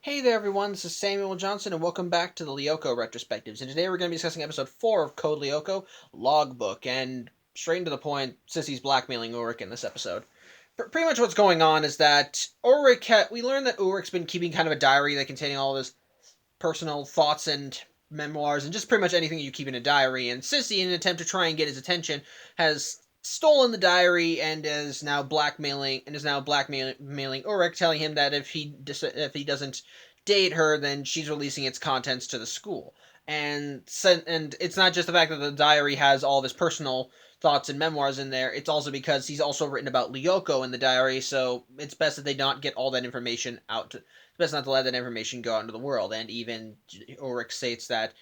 Hey there everyone, this is Samuel Johnson and welcome back to the Lyoko Retrospectives. And today we're going to be discussing episode 4 of Code Lyoko, Logbook, and straight into the point, Sissy's blackmailing Ulrich in this episode. Pretty much what's going on is that we learned that Ulrich's been keeping kind of a diary that containing all of his personal thoughts and memoirs and just pretty much anything you keep in a diary. And Sissy, in an attempt to try and get his attention, has stolen the diary and is now blackmailing Ulrich, telling him that if he doesn't date her, then she's releasing its contents to the school. And it's not just the fact that the diary has all of his personal thoughts and memoirs in there. It's also because he's also written about Lyoko in the diary, so it's best that they not get all that information out. It's best not to let that information go out into the world. And even Ulrich states that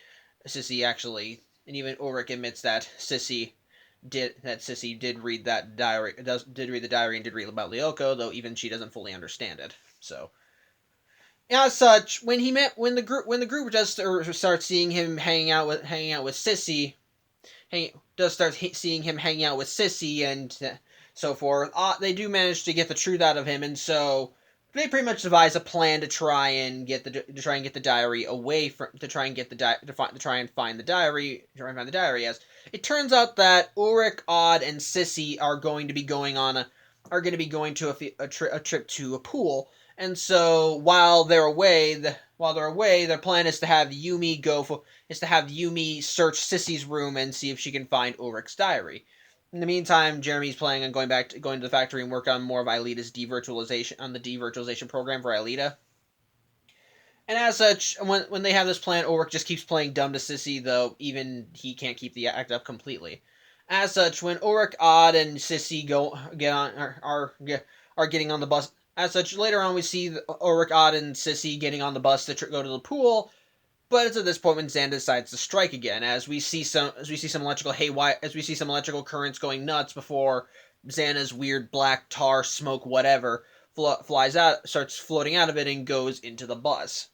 and even Ulrich admits that Sissy did read that diary, did read the diary and did read about Lyoko, though even she doesn't fully understand it. So, as such, when the group does start seeing him hanging out with Sissy, seeing him hanging out with Sissy and so forth, they do manage to get the truth out of him, and so they pretty much devise a plan to try and get the diary away from to try and find the diary. As it turns out that Ulrich, Odd, and Sissy are going to be going to a trip to a pool, and so while they're away, their plan is to have Yumi search Sissy's room and see if she can find Ulrich's diary. In the meantime, Jeremy's planning on going to the factory and work on more of Aelita's devirtualization program for Aelita. And as such, when they have this plan, Ulrich just keeps playing dumb to Sissy, though even he can't keep the act up completely. As such, when Ulrich, Odd, and Sissy are getting on the bus, as such, later on we see Ulrich, Odd, and Sissy getting on the bus to go to the pool. But it's at this point when Xana decides to strike again, as we see some electrical currents going nuts before Xana's weird black tar smoke whatever starts floating out of it and goes into the bus.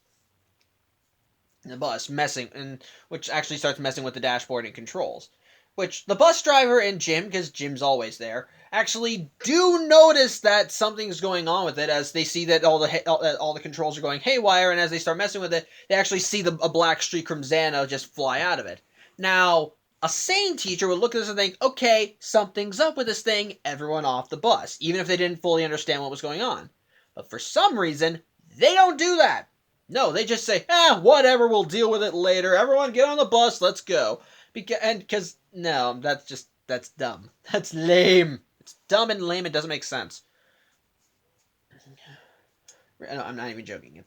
Which actually starts messing with the dashboard and controls. Which the bus driver and Jim, because Jim's always there, actually do notice that something's going on with it, as they see that all the controls are going haywire, and as they start messing with it, they actually see a black streak from Xana just fly out of it. Now, a sane teacher would look at this and think, okay, something's up with this thing, everyone off the bus, even if they didn't fully understand what was going on. But for some reason, they don't do that. No, they just say, whatever, we'll deal with it later. Everyone get on the bus, let's go. No, that's dumb. That's lame. It's dumb and lame. It doesn't make sense. No, I'm not even joking.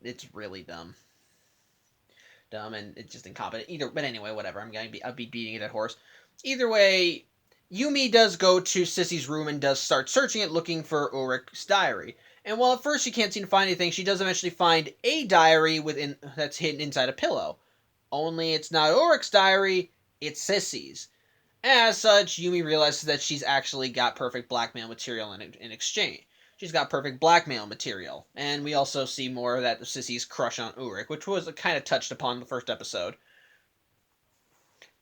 It's really dumb. Dumb, and it's just incompetent. But anyway, whatever. I'll be beating it at horse. Either way, Yumi does go to Sissy's room and does start searching it, looking for Ulrich's diary. And while at first she can't seem to find anything, she does eventually find a diary that's hidden inside a pillow. Only it's not Ulrich's diary, it's Sissy's. As such, Yumi realizes that she's actually got perfect blackmail material in exchange. She's got perfect blackmail material. And we also see more of that Sissy's crush on Ulrich, which was kind of touched upon in the first episode.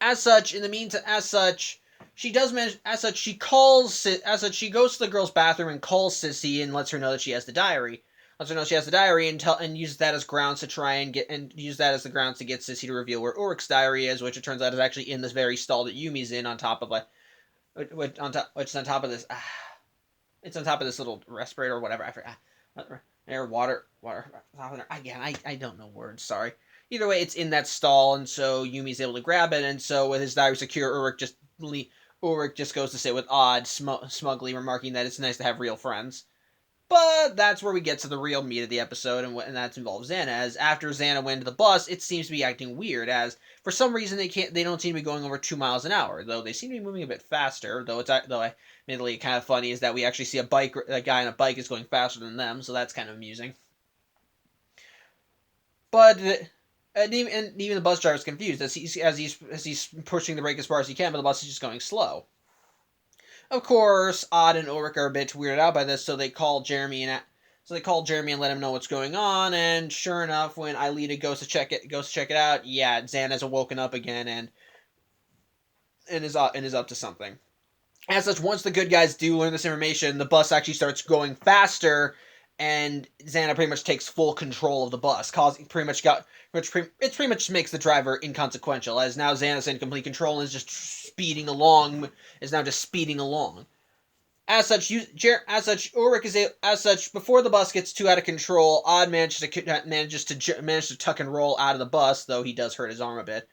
As such, she goes to the girl's bathroom and calls Sissy and lets her know that she has the diary. And uses that as grounds to try and get Sissy to reveal where Ulrich's diary is, which it turns out is actually in this very stall that Yumi's in, on top of it's on top of this little respirator or whatever. I forgot. Air, water. Again, I don't know words. Sorry. Either way, it's in that stall, and so Yumi's able to grab it, and so with his diary secure, Ulrich just goes to sit with Odd, smugly remarking that it's nice to have real friends. But that's where we get to the real meat of the episode, and that involves Xana. As after Xana went to the bus, it seems to be acting weird, as for some reason they don't seem to be going over 2 miles an hour, though they seem to be moving a bit faster. Admittedly, kind of funny is that we actually see a guy on a bike is going faster than them, so that's kind of amusing. But even the bus driver is confused as he's pushing the brake as far as he can, but the bus is just going slow. Of course, Odd and Ulrich are a bit weirded out by this, so they call Jeremy and let him know what's going on. And sure enough, when Aelita goes to check it out, Xana's woken up again and is up to something. As such, once the good guys do learn this information, the bus actually starts going faster, and Xana pretty much takes full control of the bus, causing it pretty much makes the driver inconsequential, as now Xana's in complete control and is just speeding along. As such, before the bus gets too out of control, Odd manages to tuck and roll out of the bus, though he does hurt his arm a bit,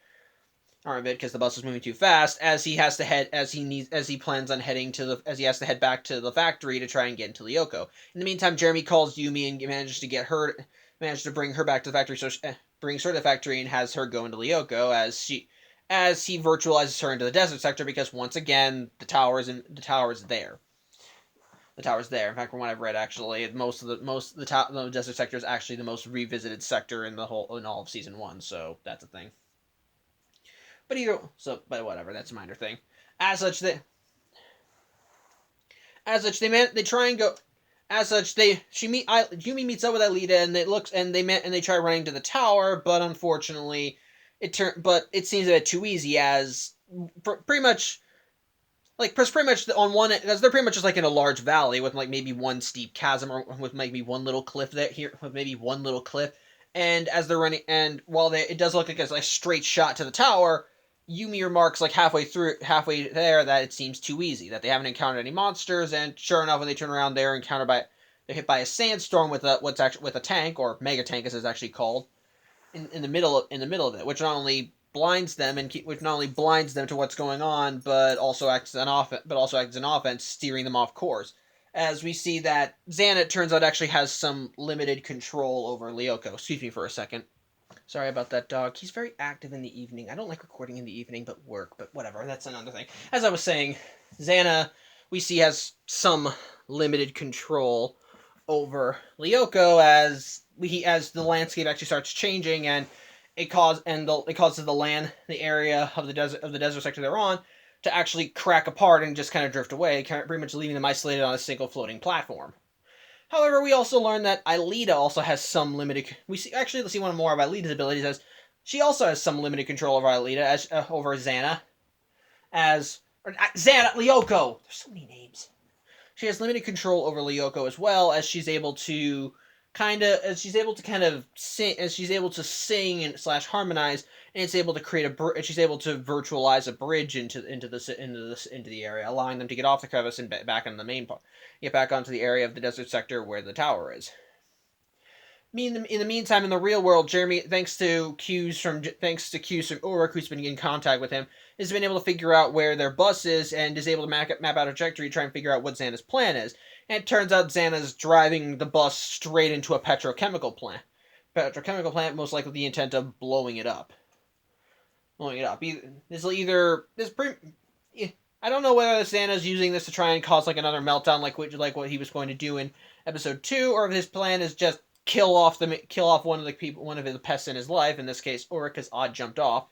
because the bus is moving too fast. As he has to head as he plans on heading as he has to head back to the factory to try and get into Lyoko. In the meantime, Jeremy calls Yumi and manages to bring her back to the factory. Brings her to the factory and has her go into Lyoko as he virtualizes her into the desert sector, because once again the tower is there. The tower's there. In fact, from what I've read, actually, the desert sector is actually the most revisited sector in all of season 1. So that's a thing. But whatever, that's a minor thing. As such, they try and go. Yumi meets up with Alita, and they try running to the tower, but unfortunately, it seems a bit too easy, as pretty much on one, because they're pretty much just like in a large valley with like maybe one steep chasm, or with maybe one little cliff and as they're running, and while it does look like it's like a straight shot to the tower, Yumi remarks like halfway there that it seems too easy, that they haven't encountered any monsters, and sure enough, when they turn around, they're hit by a sandstorm with a tank, or mega tank as it's actually called, in the middle of it, which not only blinds them to what's going on, but also acts as an offense, steering them off course. As we see that Xana, it turns out, actually has some limited control over Lyoko. Excuse me for a second. Sorry about that, dog. He's very active in the evening. I don't like recording in the evening, but whatever. That's another thing. As I was saying, Xana, we see, has some limited control over Lyoko as the landscape actually starts changing, and it causes the area of the desert sector they're on to actually crack apart and just kind of drift away, pretty much leaving them isolated on a single floating platform. However, we also learn that Alita also has some limited. Let's see one more of Alita's abilities, as she also has some limited control over over Xana, Lyoko. There's so many names. She has limited control over Lyoko as well, as she's able to sing and / harmonize, and she's able to virtualize a bridge into the area, allowing them to get off the crevice and back on the main part, get back onto the area of the desert sector where the tower is. In the meantime, in the real world, Jeremy, thanks to cues from Ulrich, who's been in contact with him, has been able to figure out where their bus is, and is able to map out a trajectory to try and figure out what Xana's plan is. And it turns out Xana's driving the bus straight into a petrochemical plant. Most likely with the intent of blowing it up. I don't know whether Xana's using this to try and cause like another meltdown, like what he was going to do in episode 2, or if his plan is just kill off one of the pests in his life. In this case, Ulrich, because Odd jumped off.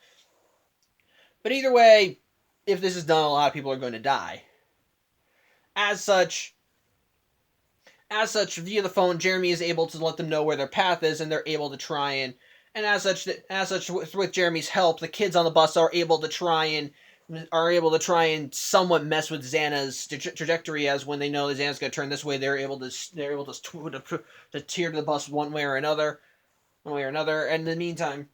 But either way, if this is done, a lot of people are going to die. As such, via the phone, Jeremy is able to let them know where their path is, and they're able to try and with Jeremy's help, the kids on the bus are able to try and somewhat mess with Xana's trajectory, as when they know that Xana's going to turn this way, they're able to steer the bus one way or another. And in the meantime,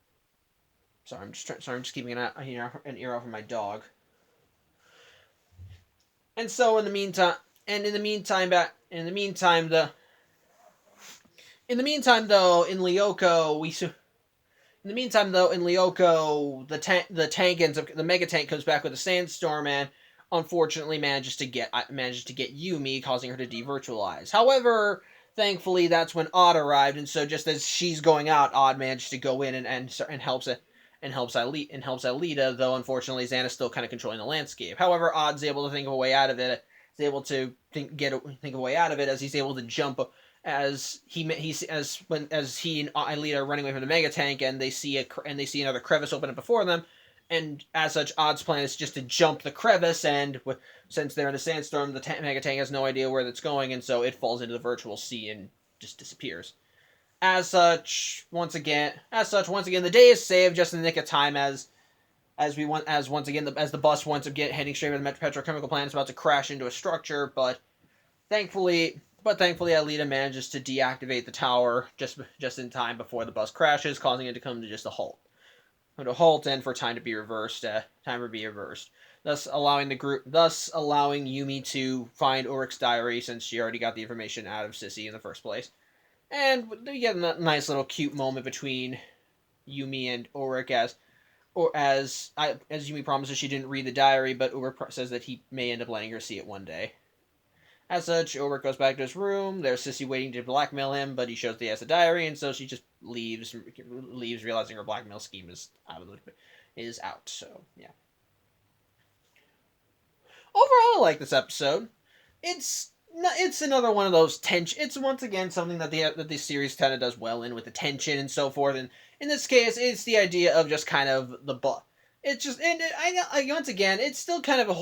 I'm just keeping an ear off of my dog. And so in the meantime, in Lyoko, the mega tank comes back with a sandstorm and unfortunately manages to get Yumi, causing her to devirtualize. However, thankfully that's when Odd arrived, and so just as she's going out, Odd managed to go in and helps Alita, though unfortunately Xana's still kind of controlling the landscape. However, Odd's able to think of a way out of it. He's able to think of a way out of it, as he's able to jump, as he and Alita are running away from the mega tank, and they see another crevice open up before them, and as such, Odd's plan is just to jump the crevice, and since they're in a sandstorm, the mega tank has no idea where it's going, and so it falls into the virtual sea and just disappears. As such, once again, the day is saved just in the nick of time, as the bus heading straight for the petrochemical plant is about to crash into a structure, but thankfully But thankfully, Alita manages to deactivate the tower just in time before the bus crashes, causing it to come to just a halt. To halt and for time to be reversed. Thus allowing Yumi to find Ulrich's diary since she already got the information out of Sissy in the first place. And we get a nice little cute moment between Yumi and Ulrich as Yumi promises she didn't read the diary, but Ulrich says that he may end up letting her see it one day. As such, Ulrich goes back to his room. There's Sissy waiting to blackmail him, but he shows that he has a diary, and so she just leaves, realizing her blackmail scheme is out. So yeah. Overall, I like this episode. It's another one of those tension. It's once again something that the series kind of does well in with the tension and so forth. And in this case, it's the idea of just kind of the It's just, and once again, it's still kind of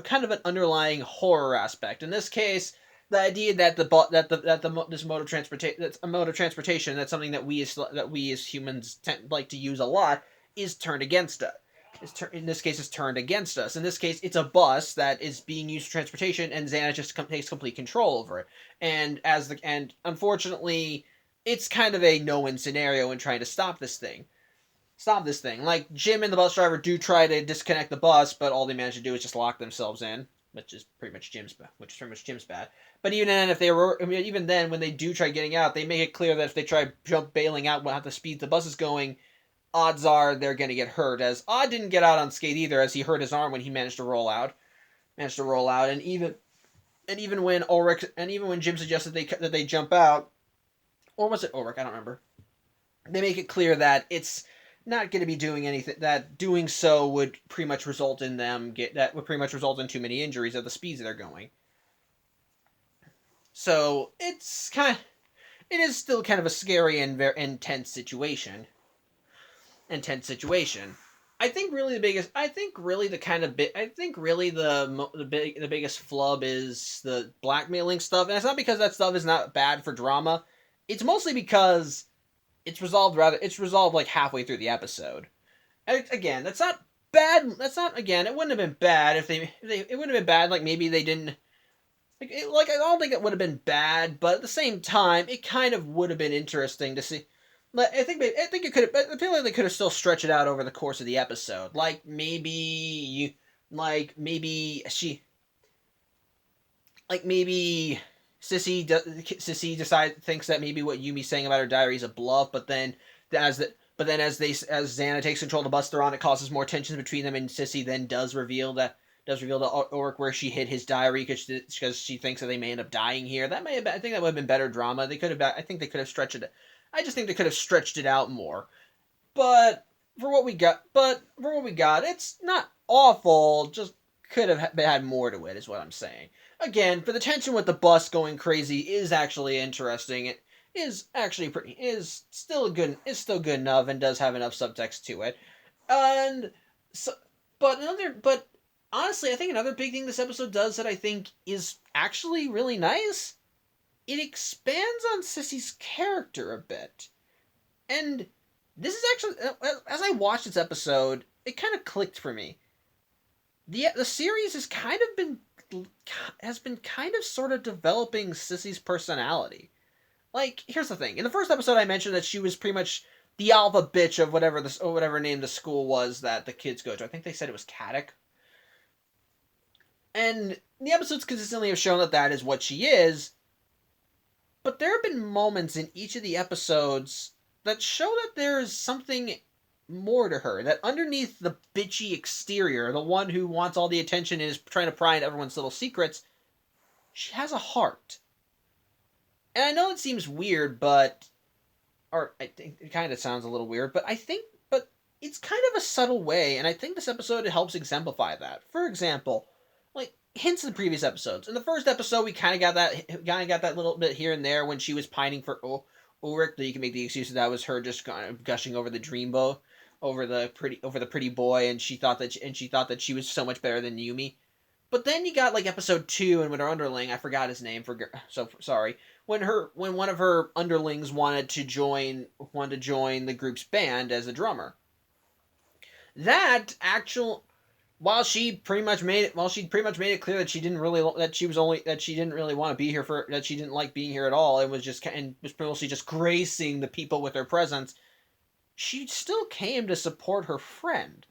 kind of an underlying horror aspect. In this case, the idea that this mode of transportation, that's a mode of transportation, that's something that we as humans like to use a lot, is turned against us. In this case, it's turned against us. In this case, it's a bus that is being used for transportation, and Xana just takes complete control over it. And unfortunately, it's kind of a no-win scenario in trying to stop this thing. Like, Jim and the bus driver do try to disconnect the bus, but all they manage to do is just lock themselves in, which is pretty much Jim's bad. But even then, when they do try getting out, they make it clear that if they try bailing out at the speed the bus is going, odds are they're going to get hurt. As Odd didn't get out unscathed either, as he hurt his arm when he managed to roll out, and even when Jim suggested that they jump out, or was it Ulrich? I don't remember. They make it clear that it's not going to be doing anything, that doing so would pretty much result in too many injuries at the speeds they're going. So it is still kind of a scary and very intense situation. I think really the biggest flub is the blackmailing stuff, and it's not because that stuff is not bad for drama. It's mostly because it's resolved like halfway through the episode. And again, that's not bad. It wouldn't have been bad if it wouldn't have been bad. Like maybe they didn't. I don't think it would have been bad, but at the same time, it kind of would have been interesting to see. I think it could have. I feel like they could have still stretched it out over the course of the episode. Maybe Sissy thinks that maybe what Yumi's saying about her diary is a bluff, but then as Xana takes control of the bus they're on, it causes more tensions between them, and Sissy then does reveal to Ulrich where she hid his diary because she thinks that they may end up dying here. I think that would have been better drama. I think they could have stretched it. I just think they could have stretched it out more. But for what we got, it's not awful. Just could have had more to it, is what I'm saying. Again, for the tension with the bus going crazy is actually interesting. It is actually still good enough and does have enough subtext to it. And so, but honestly, I think another big thing this episode does that I think is actually really nice, it expands on Sissy's character a bit. And this is actually, as I watched this episode, it kind of clicked for me. The series has been kind of sort of developing Sissy's personality. Like, here's the thing. In the first episode, I mentioned that she was pretty much the alpha bitch of whatever name the school was that the kids go to. I think they said it was Caddick. And the episodes consistently have shown that is what she is. But there have been moments in each of the episodes that show that there's something more to her. That underneath the bitchy exterior, the one who wants all the attention and is trying to pry into everyone's little secrets, she has a heart. And I know it seems weird, or I think it kind of sounds a little weird, but it's kind of a subtle way, and I think this episode helps exemplify that. For example, like hints in the previous episodes. In the first episode, we kind of got that little bit here and there when she was pining for Ulrich. That you can make the excuse that was her just kind of gushing over the dreamboat, over the pretty boy, and she thought that she was so much better than Yumi. But then you got like episode 2, and when her underling, I forgot his name, so sorry. When one of her underlings wanted to join the group's band as a drummer. That She pretty much made it clear that she didn't really that she didn't really want to be here for that she didn't like being here at all and was mostly just gracing the people with her presence. She still came to support her friend,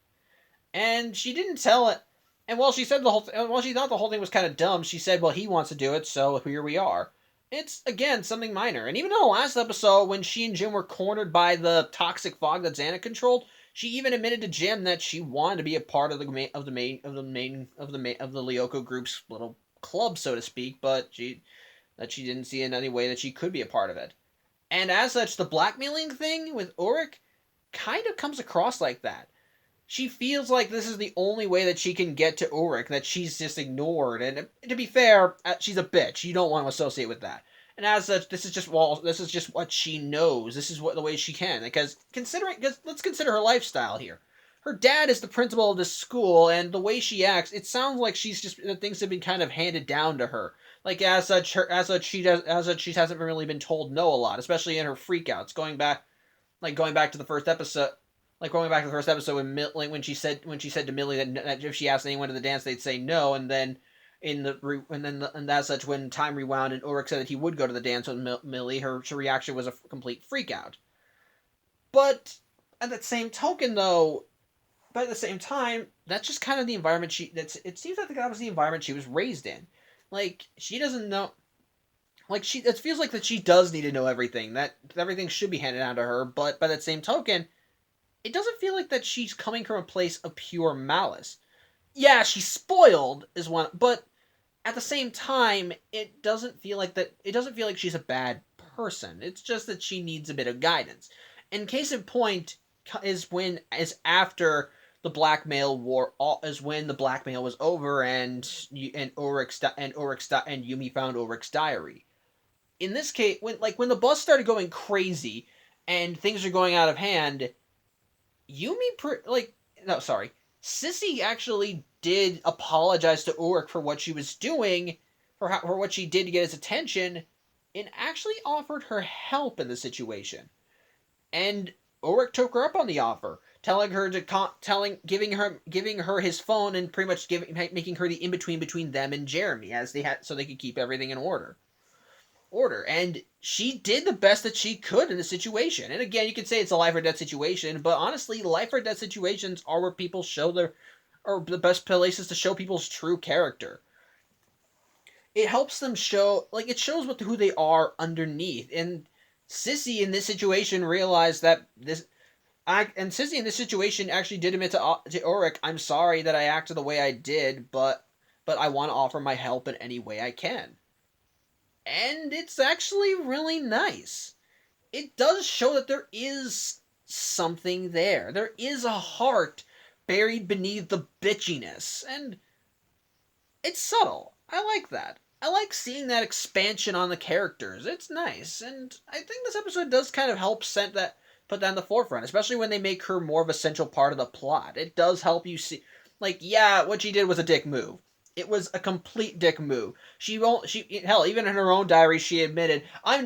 and she didn't tell it. And while she thought the whole thing was kind of dumb, she said, "Well, he wants to do it, so here we are." It's again something minor. And even in the last episode, when she and Jim were cornered by the toxic fog that Xana controlled, she even admitted to Jim that she wanted to be a part of the Lyoko group's little club, so to speak, but she didn't see in any way that she could be a part of it. And as such, the blackmailing thing with Ulrich kind of comes across like that. She feels like this is the only way that she can get to Ulrich, that she's just ignored. And to be fair, she's a bitch. You don't want to associate with that. And as such, this is just what she knows. This is the way she can. Because let's consider her lifestyle here. Her dad is the principal of this school, and the way she acts, it sounds like things have been kind of handed down to her. Like she hasn't really been told no a lot, especially in her freakouts. Going back to the first episode, when she said to Millie that if she asked anyone to the dance, they'd say no, and then and as such, when time rewound and Ulrich said that he would go to the dance with Millie, her reaction was a complete freakout. But at the same time, that's just kind of the environment it seems like that was the environment she was raised in. Like, she doesn't know. It feels like that she does need to know everything. That everything should be handed down to her. But by that same token, it doesn't feel like that she's coming from a place of pure malice. Yeah, she's spoiled is one, but at the same time, it doesn't feel like that. It doesn't feel like she's a bad person. It's just that she needs a bit of guidance. And case in point is after the blackmail war is when the blackmail was over and Yumi found Ulrich's diary. In this case, when the bus started going crazy and things are going out of hand, Sissy actually did apologize to Ulrich for what she was doing, for what she did to get his attention, and actually offered her help in the situation. And Ulrich took her up on the offer, giving her his phone and pretty much making her the in between them and Jeremy, so they could keep everything in order. And she did the best that she could in the situation. And again, you could say it's a life or death situation, but honestly, life or death situations are where people are the best places to show people's true character. It helps them it shows who they are underneath. And Sissy in this situation realized that Sissy in this situation actually did admit to Ulrich, "I'm sorry that I acted the way I did, but I want to offer my help in any way I can." And it's actually really nice. It does show that there is something there. There is a heart buried beneath the bitchiness, and it's subtle. I like that. I like seeing that expansion on the characters. It's nice, and I think this episode does kind of help put that in the forefront, especially when they make her more of a central part of the plot. It does help you see, what she did was a dick move. It was a complete dick move. Hell, even in her own diary, she admitted, "Oh,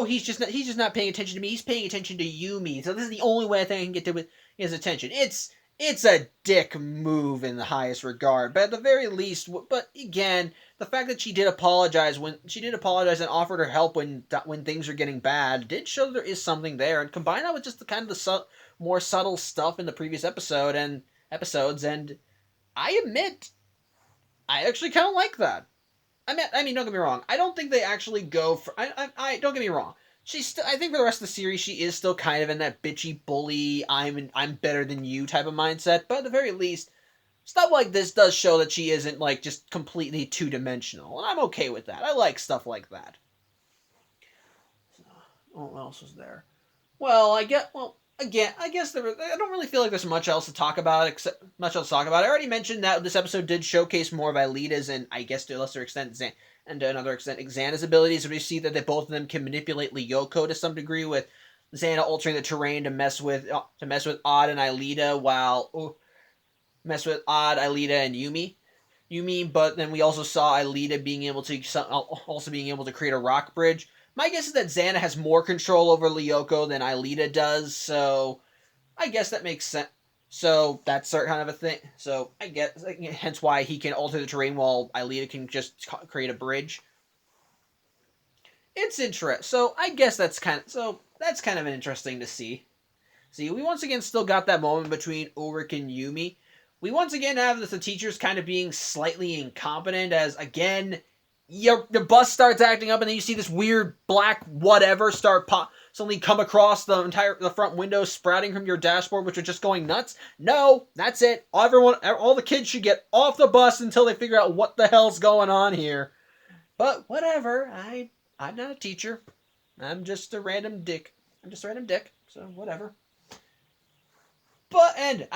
he's just not paying attention to me. He's paying attention to Yumi. So this is the only way I think I can get his attention." It's a dick move in the highest regard, but at the very least, but again, the fact that she did apologize and offered her help when things are getting bad did show that there is something there, and combine that with just the kind of the more subtle stuff in the previous episodes, and I admit, I actually kind of like that. I mean, don't get me wrong. I don't think they actually go for. Don't get me wrong. I think for the rest of the series, she is still kind of in that bitchy bully, I'm better than you type of mindset. But at the very least, stuff like this does show that she isn't just completely two-dimensional, and I'm okay with that. I like stuff like that. What else was there? Well, I guess I don't really feel like there's much else to talk about. I already mentioned that this episode did showcase more of Aelita's and I guess to a lesser extent Xana's abilities. We see that both of them can manipulate Lyoko to some degree, with Xana altering the terrain to mess with Odd and Aelita, and Yumi. But then we also saw Aelita being able to create a rock bridge. My guess is that Xana has more control over Lyoko than Aelita does, so I guess that makes sense. So that's kind of a thing. So I guess hence why he can alter the terrain while Aelita can just create a bridge. It's interesting. So I guess that's kind of interesting to see. See, we once again still got that moment between Ulrich and Yumi. We once again have the teachers kind of being slightly incompetent as, again, the bus starts acting up and then you see this weird black whatever suddenly come across the front window sprouting from your dashboard, which are just going nuts. No, that's it. All the kids should get off the bus until they figure out what the hell's going on here. But whatever, I'm not a teacher. I'm just a random dick. So whatever. But and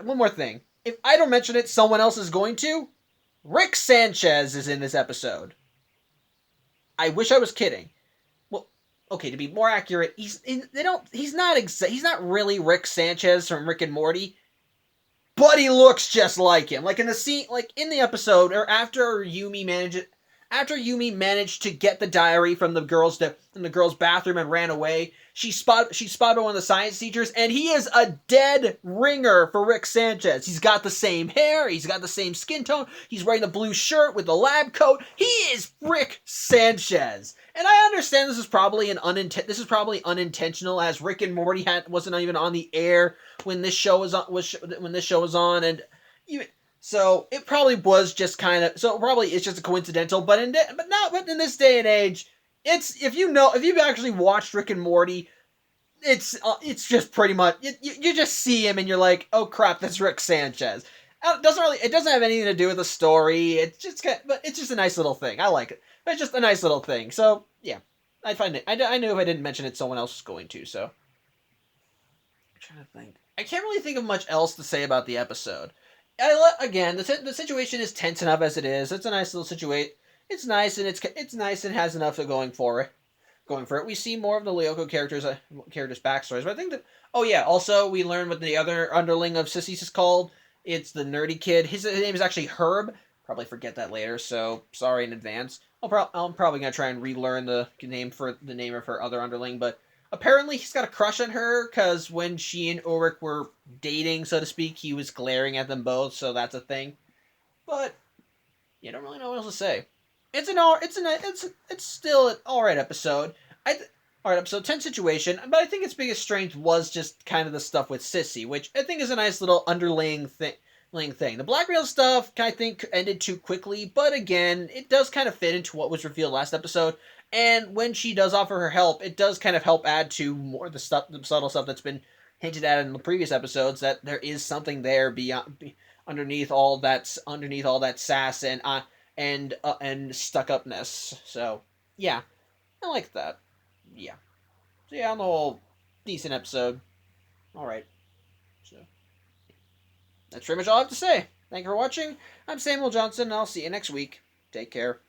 one more thing. If I don't mention it, someone else is going to. Rick Sanchez is in this episode. I wish I was kidding. Well, okay, to be more accurate, he's not really Rick Sanchez from Rick and Morty, but he looks just like him. Like in the scene, like in the episode, or after Yumi managed to get the diary from the girls' bathroom and ran away, she spotted one of the science teachers, and he is a dead ringer for Rick Sanchez. He's got the same hair, he's got the same skin tone, he's wearing the blue shirt with the lab coat. He is Rick Sanchez. And I understand this is probably unintentional, as Rick and Morty wasn't even on the air when this show was on, and even. So it probably was just it's just a coincidental, but in this day and age, if you've actually watched Rick and Morty, it's just pretty much you just see him and you're like, oh crap, that's Rick Sanchez. It doesn't have anything to do with the story. But it's just a nice little thing. I like it. It's just a nice little thing. So yeah, I find it. I knew if I didn't mention it, someone else was going to. So I'm trying to think. I can't really think of much else to say about the episode. Again, the situation is tense enough as it is. It's a nice little situation. It's nice and has enough of going for it. We see more of the Lyoko characters' backstories, but I think that. Oh yeah, also we learn what the other underling of Sissy's is called. It's the nerdy kid. His name is actually Herb. Probably forget that later, so sorry in advance. I'm probably gonna try and relearn the name of her other underling, but. Apparently, he's got a crush on her, because when she and Ulrich were dating, so to speak, he was glaring at them both, so that's a thing. But, you don't really know what else to say. It's still an alright episode. Alright episode, 10 situation, but I think its biggest strength was just kind of the stuff with Sissy, which I think is a nice little underlying thing. The blackmail stuff, I think, ended too quickly, but again, it does kind of fit into what was revealed last episode. And when she does offer her help, it does kind of help add to more of the subtle stuff that's been hinted at in the previous episodes, that there is something there underneath all that sass and stuck-upness. So yeah, I like that. Yeah. So yeah, on the whole, decent episode. All right. So that's pretty much all I have to say. Thank you for watching. I'm Samuel Johnson, and I'll see you next week. Take care.